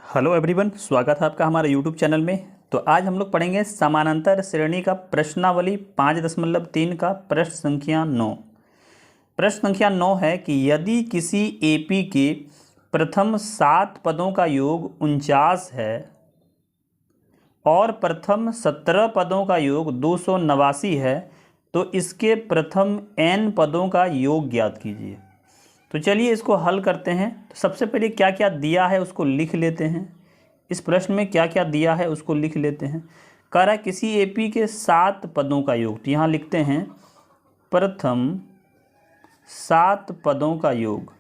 Hello everyone, स्वागत है आपका हमारे यूट्यूब चैनल में। तो आज हम लोग पढ़ेंगे समानांतर श्रेणी का प्रश्नावली 5.3 का प्रश्न संख्या 9। प्रश्न संख्या 9 है कि यदि किसी एपी के प्रथम 7 पदों का योग 49 है और प्रथम 17 पदों का योग 289 है तो इसके प्रथम n पदों का योग ज्ञात कीजिए। तो चलिए इसको हल करते हैं। तो सबसे पहले क्या क्या दिया है उसको लिख लेते हैं। इस प्रश्न में क्या क्या दिया है उसको लिख लेते हैं। कह रहा है किसी एपी के 7 पदों का योग, तो यहाँ लिखते हैं प्रथम 7 पदों का योग।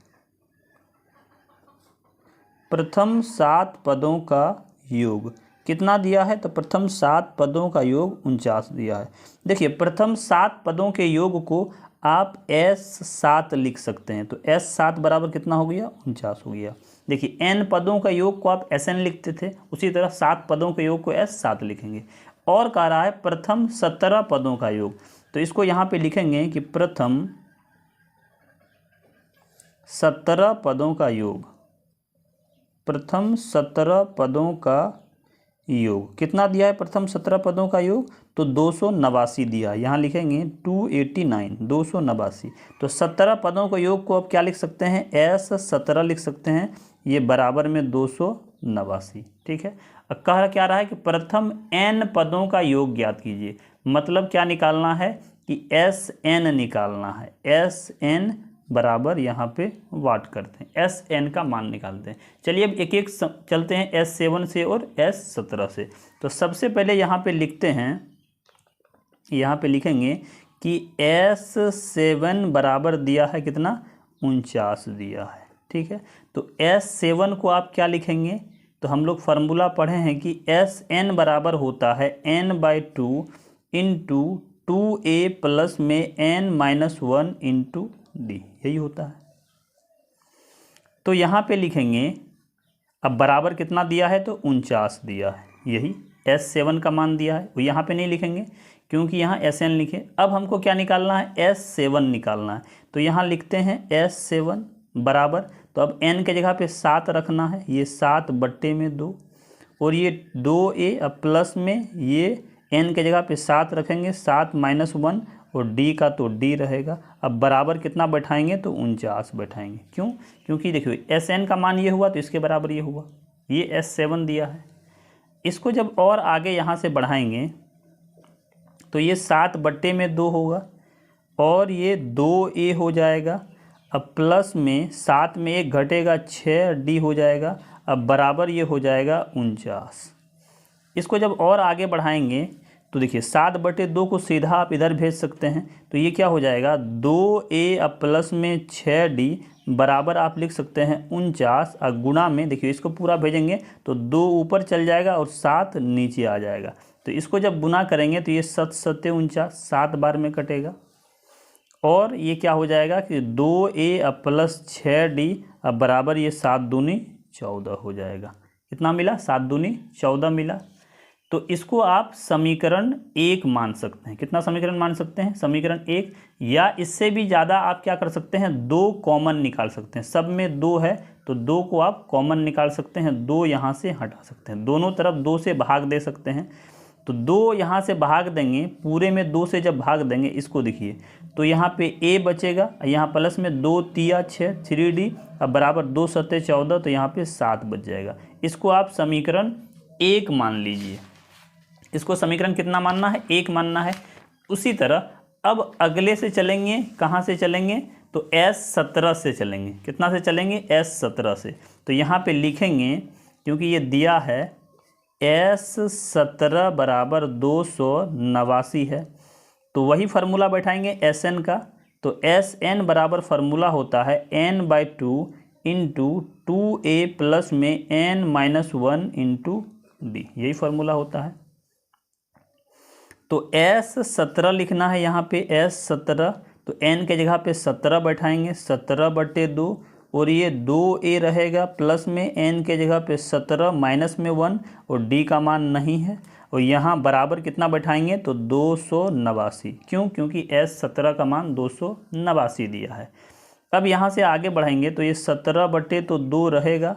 प्रथम 7 पदों का योग कितना दिया है? तो प्रथम 7 पदों का योग 49 दिया है। देखिए प्रथम 7 पदों के योग को आप S7 लिख सकते हैं। तो S7 बराबर कितना हो गया? 49 हो गया। देखिए n पदों का योग को आप Sn लिखते थे, उसी तरह 7 पदों के योग को S7 लिखेंगे। और कह रहा है प्रथम 17 पदों का योग, तो इसको यहाँ पे लिखेंगे कि प्रथम 17 पदों का योग। प्रथम 17 पदों का योग कितना दिया है? प्रथम 17 पदों का योग तो 289 दिया। यहाँ लिखेंगे 289, 289। तो 17 पदों के योग को आप क्या लिख सकते हैं? S17 लिख सकते हैं। ये बराबर में 289। ठीक है। अब कह क्या रहा है कि प्रथम n पदों का योग ज्ञात कीजिए। मतलब क्या निकालना है कि Sn निकालना है। Sn बराबर यहाँ पे वाट करते हैं, Sn का मान निकालते हैं। चलिए अब एक एक चलते हैं S7 से और S17 से। तो सबसे पहले यहाँ पे लिखते हैं, यहाँ पे लिखेंगे कि S7 बराबर दिया है कितना? 49 दिया है। ठीक है। तो S7 को आप क्या लिखेंगे? तो हम लोग फार्मूला पढ़े हैं कि Sn बराबर होता है n/2 इंटू 2a प्लस में n-1 इंटू डी, यही होता है। तो यहाँ पे लिखेंगे, अब बराबर कितना दिया है? तो 49 दिया है। यही S7 का मान दिया है। वो यहाँ पे नहीं लिखेंगे क्योंकि यहाँ Sn लिखे। अब हमको क्या निकालना है? S7 निकालना है। तो यहाँ लिखते हैं S7 बराबर, तो अब n के जगह पे 7 रखना है। ये 7/2 और ये 2a, अब प्लस में ये n के जगह पे 7 रखेंगे, 7-1 और d का तो d रहेगा। अब बराबर कितना बैठाएंगे? तो 49 बैठाएंगे। क्यों? क्योंकि देखिए Sn का मान ये हुआ तो इसके बराबर ये हुआ। ये S7 दिया है। इसको जब और आगे यहाँ से बढ़ाएंगे तो ये 7/2 होगा और ये 2a हो जाएगा। अब प्लस में 7 में 1 घटेगा, 6d हो जाएगा। अब बराबर ये हो जाएगा 49। इसको जब और आगे बढ़ाएंगे तो देखिए 7/2 को सीधा आप इधर भेज सकते हैं। तो ये क्या हो जाएगा? 2a अब प्लस में 6d बराबर आप लिख सकते हैं 49 और गुणा में, देखिए इसको पूरा भेजेंगे तो 2 ऊपर चल जाएगा और 7 नीचे आ जाएगा। तो इसको जब गुना करेंगे तो ये 7×7 49, 7 बार में कटेगा। और ये क्या हो जाएगा कि 2a अब प्लस 6d अब बराबर ये 7×2 14 हो जाएगा। कितना मिला? 7×2 14 मिला। तो इसको आप समीकरण 1 मान सकते हैं। कितना समीकरण मान सकते हैं? समीकरण 1। या इससे भी ज़्यादा आप क्या कर सकते हैं? 2 कॉमन निकाल सकते हैं। सब में 2 है तो 2 को आप कॉमन निकाल सकते हैं। 2 यहाँ से हटा सकते हैं, दोनों तरफ 2 से भाग दे सकते हैं। तो 2 यहाँ से भाग देंगे, पूरे में 2 से जब भाग देंगे इसको देखिए तो यहाँ पे a बचेगा, यहाँ प्लस में 2 तिया 6 3d अब बराबर 2 7 14, तो यहाँ पे 7 बच जाएगा। इसको आप समीकरण 1 मान लीजिए। इसको समीकरण कितना मानना है? 1 मानना है। उसी तरह अब अगले से चलेंगे, कहाँ से चलेंगे? तो S17 से चलेंगे। कितना से चलेंगे? S17 से। तो यहाँ पे लिखेंगे, क्योंकि ये दिया है S17 बराबर 289 है, तो वही फार्मूला बैठाएंगे Sn का। तो Sn बराबर फार्मूला होता है n/2 इंटू 2a प्लस में n-1 इंटू डी, यही फार्मूला होता है। तो S17 लिखना है यहाँ पे S17, तो n के जगह पे 17 बैठाएंगे, 17/2 और ये 2a रहेगा प्लस में n के जगह पे 17 माइनस में 1 और d का मान नहीं है। और यहाँ बराबर कितना बैठाएंगे? तो 289। क्यों? क्योंकि S17 का मान 289 दिया है। अब यहाँ से आगे बढ़ाएंगे तो ये 17/2 रहेगा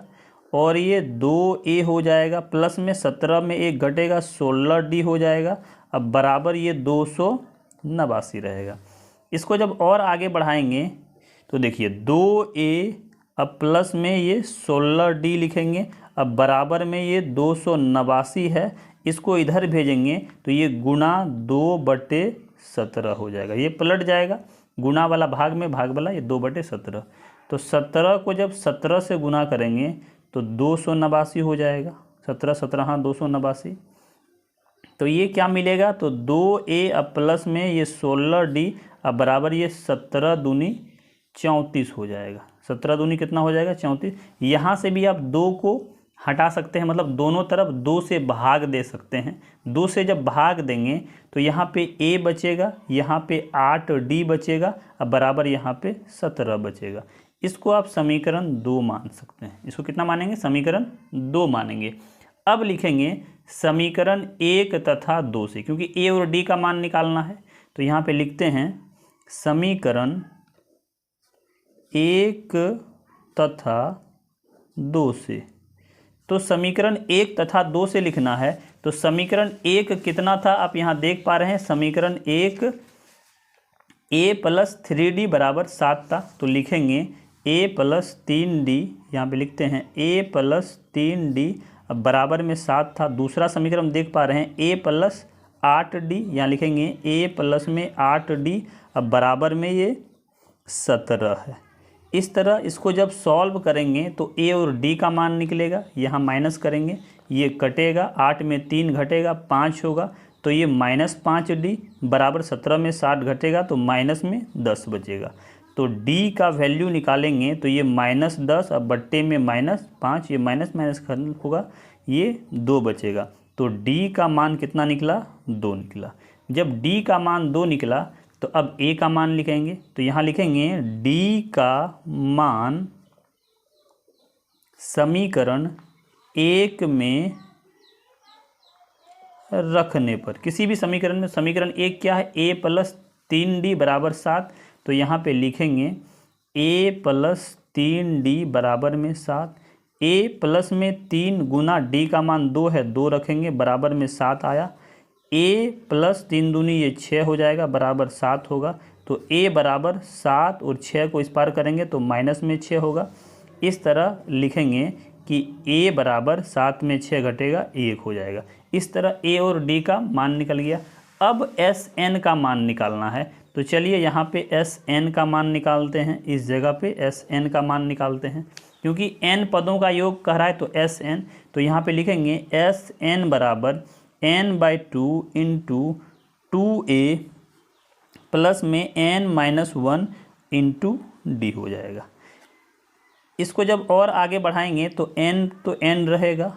और ये 2a हो जाएगा, प्लस में 17 में 1 घटेगा 16d हो जाएगा। अब बराबर ये 289 रहेगा। इसको जब और आगे बढ़ाएंगे तो देखिए 2a, अब प्लस में ये 16d लिखेंगे, अब बराबर में ये 289 है, इसको इधर भेजेंगे तो ये गुणा 2/17 हो जाएगा। ये पलट जाएगा, गुणा वाला भाग में, भाग वाला ये 2/17। तो 17 को जब 17 से गुना करेंगे तो 289 हो जाएगा। 17 17 हाँ 289। तो ये क्या मिलेगा, तो 2a अब प्लस में ये 16d, अब बराबर ये 17 दूनी 34 हो जाएगा। 17 दूनी कितना हो जाएगा, 34। यहाँ से भी आप 2 को हटा सकते हैं, मतलब दोनों तरफ 2 से भाग दे सकते हैं। 2 से जब भाग देंगे तो यहाँ पे a बचेगा, यहाँ पे 8d बचेगा, अब बराबर यहाँ पे 17 बचेगा। इसको आप समीकरण 2 मान सकते हैं। इसको कितना मानेंगे, समीकरण 2 मानेंगे। अब लिखेंगे समीकरण 1 तथा 2 से, क्योंकि a और d का मान निकालना है। तो यहाँ पे लिखते हैं समीकरण 1 तथा 2 से। तो समीकरण 1 तथा 2 से लिखना है। तो समीकरण 1 कितना था, आप यहाँ देख पा रहे हैं, समीकरण 1 a + 3d = 7 था। तो लिखेंगे a + 3d, यहाँ पे लिखते हैं a + 3d, अब बराबर में 7 था। दूसरा समीकरण देख पा रहे हैं a + 8d, यहाँ लिखेंगे a प्लस में 8d, अब बराबर में ये 17 है। इस तरह इसको जब सॉल्व करेंगे तो a और d का मान निकलेगा, यहाँ माइनस करेंगे, ये कटेगा, 8 में 3 घटेगा 5 होगा, तो ये -5d बराबर 17 में 60 घटेगा तो माइनस में 10 बचेगा। तो d का वैल्यू निकालेंगे तो ये -10, अब बट्टे में -5, ये माइनस माइनस होगा, ये 2 बचेगा। तो d का मान कितना निकला, 2 निकला। जब d का मान 2 निकला तो अब a का मान लिखेंगे। तो यहाँ लिखेंगे d का मान समीकरण 1 में रखने पर, किसी भी समीकरण में, समीकरण 1 क्या है, a + 3d = 7। तो यहाँ पे लिखेंगे a + 3d बराबर में 7। a प्लस में 3 गुना d का मान 2 है, 2 रखेंगे, बराबर में 7 आया। a + 3 दूनी ये 6 हो जाएगा, बराबर 7 होगा। तो a बराबर 7 और 6 को इस पार करेंगे तो माइनस में 6 होगा। इस तरह लिखेंगे कि a बराबर 7 में 6 घटेगा 1 हो जाएगा। इस तरह a और d का मान निकल गया। अब Sn का मान निकालना है। तो चलिए यहाँ पे Sn का मान निकालते हैं, इस जगह पे Sn का मान निकालते हैं, क्योंकि n पदों का योग कह रहा है तो Sn। तो यहाँ पे लिखेंगे Sn बराबर n/2 × 2a प्लस में n-1 × d हो जाएगा। इसको जब और आगे बढ़ाएंगे तो n रहेगा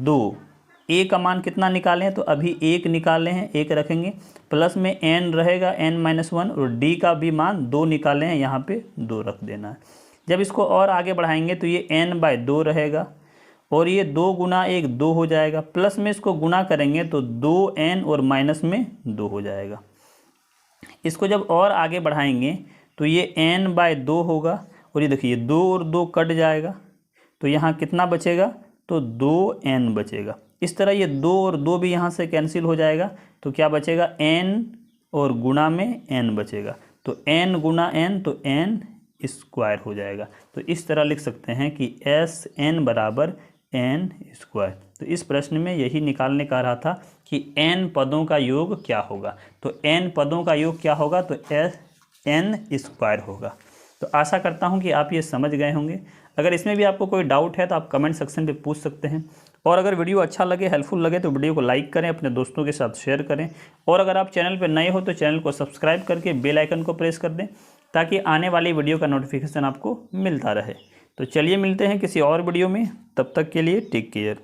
2। a का मान कितना निकाले हैं, तो अभी 1 निकाले हैं, 1 रखेंगे, प्लस में n रहेगा n-1, और d का भी मान 2 निकाले हैं, यहाँ पे 2 रख देना है। जब इसको और आगे बढ़ाएंगे तो ये n/2 रहेगा, और ये 2 गुना 1 2 हो जाएगा, प्लस में इसको गुना करेंगे तो 2n और माइनस में 2 हो जाएगा। इसको जब और आगे बढ़ाएंगे तो ये n/2 होगा, और ये देखिए 2 और 2 कट जाएगा, तो यहाँ कितना बचेगा, तो 2n बचेगा। इस तरह ये 2 और 2 भी यहाँ से कैंसिल हो जाएगा, तो क्या बचेगा, n और गुणा में n बचेगा, तो n गुना n, तो n² हो जाएगा। तो इस तरह लिख सकते हैं कि Sn बराबर n²। तो इस प्रश्न में यही निकालने का रहा था कि n पदों का योग क्या होगा। तो n पदों का योग क्या होगा, तो n² होगा। तो आशा करता हूं कि आप ये समझ गए होंगे। अगर इसमें भी आपको कोई डाउट है तो आप कमेंट सेक्शन पे पूछ सकते हैं। और अगर वीडियो अच्छा लगे, हेल्पफुल लगे, तो वीडियो को लाइक करें, अपने दोस्तों के साथ शेयर करें, और अगर आप चैनल पर नए हो तो चैनल को सब्सक्राइब करके बेल आइकन को प्रेस कर दें, ताकि आने वाली वीडियो का नोटिफिकेशन आपको मिलता रहे। तो चलिए मिलते हैं किसी और वीडियो में, तब तक के लिए टेक केयर।